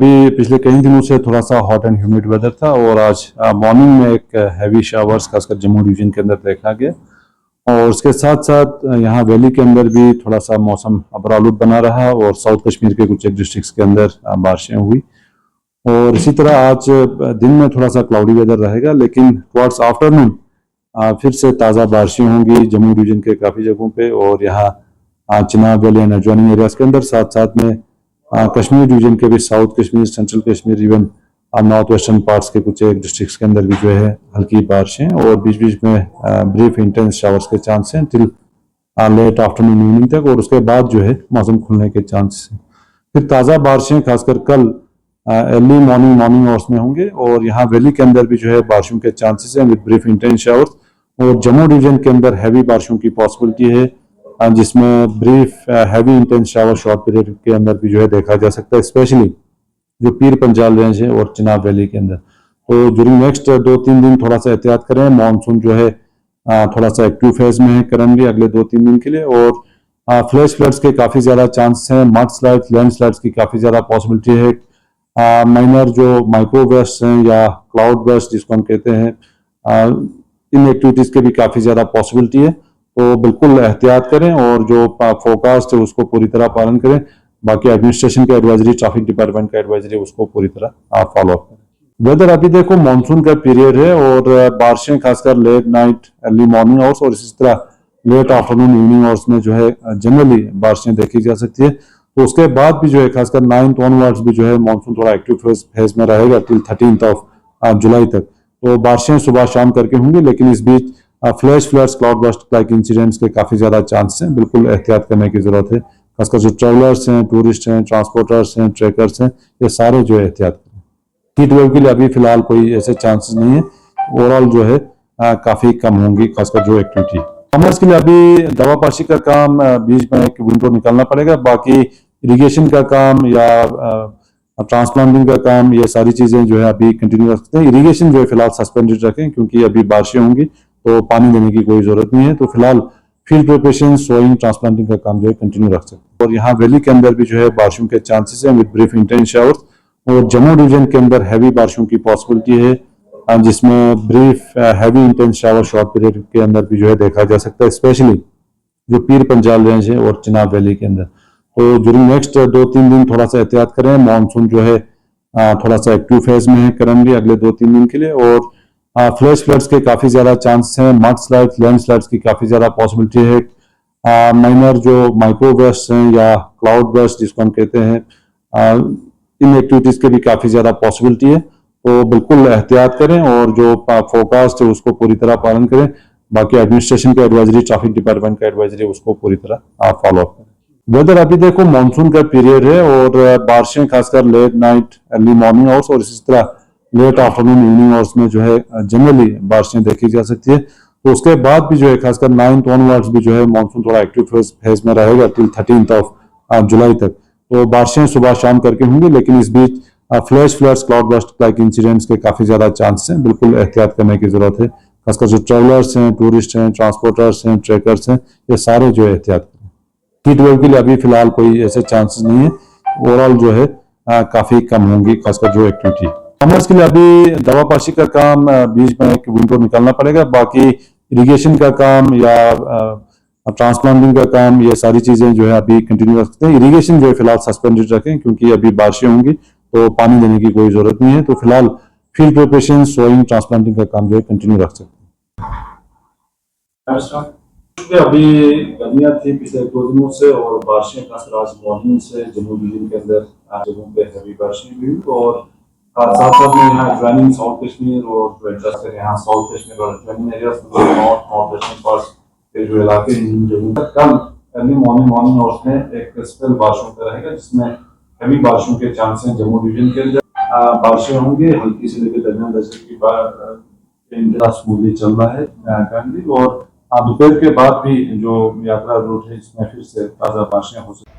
अभी पिछले कई दिनों से थोड़ा सा हॉट एंड ह्यूमिड वेदर था और आज मॉर्निंग में एक हैवी शावर्स खासकर जम्मू रीजन के अंदर देखा गया और उसके साथ साथ यहाँ वैली के अंदर भी थोड़ा सा मौसम अबरालूद बना रहा और साउथ कश्मीर के कुछ एक डिस्ट्रिक्ट्स के अंदर बारिशें हुई और इसी तरह आज दिन में थोड़ा सा क्लाउडी वेदर रहेगा, लेकिन टुवर्ड्स आफ्टरनून फिर से ताज़ा बारिशें होंगी जम्मू रीजन के काफ़ी जगहों पे और यहाँ Chenab valley and adjoining areas के अंदर, साथ साथ में कश्मीर रीजन के भी south Kashmir, central Kashmir, even north western parts के कुछ एक डिस्ट्रिक्ट्स के अंदर भी जो है हल्की बारिशें और बीच बीच में ब्रीफ इंटेंस शावर्स के चांस हैं टिल लेट आफ्टरनून इवनिंग तक, और उसके बाद जो है मौसम खुलने के चांस हैं। फिर ताज़ा बारिशें खासकर कल अर्ली मॉर्निंग आवर्स में होंगे और यहाँ वैली के अंदर भी जो है बारिशों के चांसेस हैं विद ब्रीफ इंटेंस शावर्स, और जम्मू रीजन के अंदर हैवी बारिशों की पॉसिबिलिटी है जिसमें brief heavy intense shower short period के अंदर भी जो है देखा जा सकता है, स्पेशली जो पीर पंजाल रेंज है और चिनाब वैली के अंदर। तो ड्यूरिंग नेक्स्ट 2-3 दिन थोड़ा सा एहतियात करें। मानसून जो है थोड़ा सा एक्टिव फेज में है करंटली अगले 2-3 दिन के लिए, और फ्लैश फ्लड्स के काफ़ी ज़्यादा चांस हैं, मड स्लाइड्स, लैंड स्लाइड्स की काफ़ी ज़्यादा पॉसिबिलिटी है, माइनर जो माइक्रो वेस्ट हैं या क्लाउड वेस्ट जिसको हम कहते हैं, इन एक्टिविटीज़ के भी काफ़ी ज़्यादा पॉसिबिलिटी है। तो बिल्कुल एहतियात करें और जो फोरकास्ट है उसको पूरी तरह पालन करें। बाकी एडमिनिस्ट्रेशन की एडवाइजरी, ट्रैफिक डिपार्टमेंट का एडवाइजरी, उसको पूरी तरह फॉलो अप करें। वेदर अभी देखो मानसून का पीरियड है और बारिशें खासकर late night early morning hours और इसी तरह लेट आफ्टरनून इवनिंग आवर्स में जो है जनरली बारिशें देखी जा सकती है। तो उसके बाद भी जो है खासकर 9th ऑनवर्ड्स भी जो है मानसून थोड़ा एक्टिव फेज में रहेगा टिल 13th जुलाई तक। तो बारिशें सुबह शाम करके होंगी, लेकिन इस बीच flash floods, cloud burst like incidents के काफ़ी ज़्यादा चांसेस हैं। बिल्कुल एहतियात करने की ज़रूरत है, खासकर जो ट्रैवलर्स हैं, टूरिस्ट हैं, ट्रांसपोर्टर्स हैं, ट्रैकर्स हैं, ये सारे जो है एहतियात करें। हीट वेव के लिए अभी फिलहाल कोई ऐसे चांसेस नहीं है, ओवरऑल जो है काफ़ी कम होंगी खासकर जो एक्टिविटी। फार्मर्स के लिए अभी दवा पाशी का काम बीच में एक विंडो निकालना पड़ेगा, बाकी इरिगेशन का काम या ट्रांसप्लांटिंग का काम, ये सारी चीज़ें जो है अभी कंटिन्यू रख सकते हैं। इरिगेशन जो है फिलहाल सस्पेंडेड रखें क्योंकि अभी बारिशें होंगी तो पानी देने की कोई जरूरत नहीं है। तो फिलहाल फील्ड प्रिपरेशन, सोइंग, ट्रांसप्लांटिंग का काम जो है कंटिन्यू रख सकते हैं। और यहाँ वैली के अंदर भी जो है बारिशों के चांसेस हैं विद ब्रीफ इंटेंस शावर्स, और जम्मू रीजन के अंदर हैवी बारिशों की पॉसिबिलिटी है जिसमें brief heavy intense shower short period के अंदर भी जो है देखा जा सकता है, स्पेशली जो पीर पंजाल रेंज है और चिनाब वैली के अंदर। तो ड्यूरिंग नेक्स्ट 2-3 दिन थोड़ा सा एहतियात करें। मानसून जो है थोड़ा सा एक्टिव फेज में है करंटली अगले 2-3 दिन के लिए, और फ्लैश फ्लड्स के काफ़ी ज़्यादा चांसेस हैं, मड स्लाइड्स, लैंड स्लाइड्स की काफ़ी ज़्यादा पॉसिबिलिटी है, माइनर जो माइक्रो वेस्ट हैं या क्लाउड वेस्ट जिसको हम कहते हैं, इन एक्टिविटीज़ के भी काफ़ी ज़्यादा पॉसिबिलिटी है। तो बिल्कुल एहतियात करें और जो फोरकास्ट है उसको पूरी तरह पालन करें। बाकी एडमिनिस्ट्रेशन की एडवाइजरी, ट्रैफिक डिपार्टमेंट का एडवाइजरी, उसको पूरी तरह फॉलो अप करें। वेदर अभी देखो मानसून का पीरियड है और बारिशें खासकर late night early morning hours और इसी तरह लेट आफ्टरनून इवनिंग आवर्स में जो है जनरली बारिशें देखी जा सकती है। तो उसके बाद भी जो है खासकर 9th ऑनवर्ड्स भी जो है मानसून थोड़ा एक्टिव फेज में रहेगा टिल 13th जुलाई तक। तो बारिशें सुबह शाम करके होंगी, लेकिन इस बीच flash floods, cloud burst like incidents के काफ़ी ज़्यादा चांसेस हैं। बिल्कुल एहतियात करने की ज़रूरत है, खासकर जो ट्रैवलर्स हैं, टूरिस्ट हैं, ट्रांसपोर्टर्स हैं, ट्रैकर्स हैं, ये सारे जो है एहतियात करें। हीट वेव के लिए अभी फिलहाल कोई ऐसे चांसेस नहीं है, ओवरऑल जो है काफ़ी कम होंगी खासकर जो एक्टिविटी। फार्मर्स के लिए अभी दवा पाशी का काम बीच में एक विंडो निकालना पड़ेगा, बाकी इरिगेशन का काम या ट्रांसप्लांटिंग का काम, ये सारी चीज़ें जो है अभी कंटिन्यू रख सकते हैं। इरिगेशन जो है फिलहाल सस्पेंडेड रखें क्योंकि अभी बारिशें होंगी तो पानी देने की कोई जरूरत नहीं है। तो फिलहाल फील्ड प्रिपरेशन, सोइंग, ट्रांसप्लांटिंग का काम जो है कंटिन्यू रख सकते हैं। अभी गर्मियाँ थी पिछले 2 दिनों से और बारिशें खासकर आज मॉर्निंग से जम्मू रीजन के अंदर जगहों पे हैवी बारिशें हुई, और साथ साथ में यहाँ एडजॉइनिंग साउथ कश्मीर और जो एडजस्ट है यहाँ साउथ कश्मीर और एडजॉइनिंग एरियाज में नॉर्थ वेस्टर्न पार्ट्स के जो इलाके हैं इन जगहों पर कल अर्ली मॉर्निंग आवर्स में एक स्पेल बारिशों का रहेगा जिसमें हैवी बारिशों के चांस हैं जम्मू रीजन के अंदर। बारिशें होंगी हल्की से लेकर दरमियान दर्जे की स्मूथली चल रहा है करंटली, और दोपहर के बाद भी जो यात्रा रूट है इसमें फिर से ताज़ा बारिशें हो सकती हैं।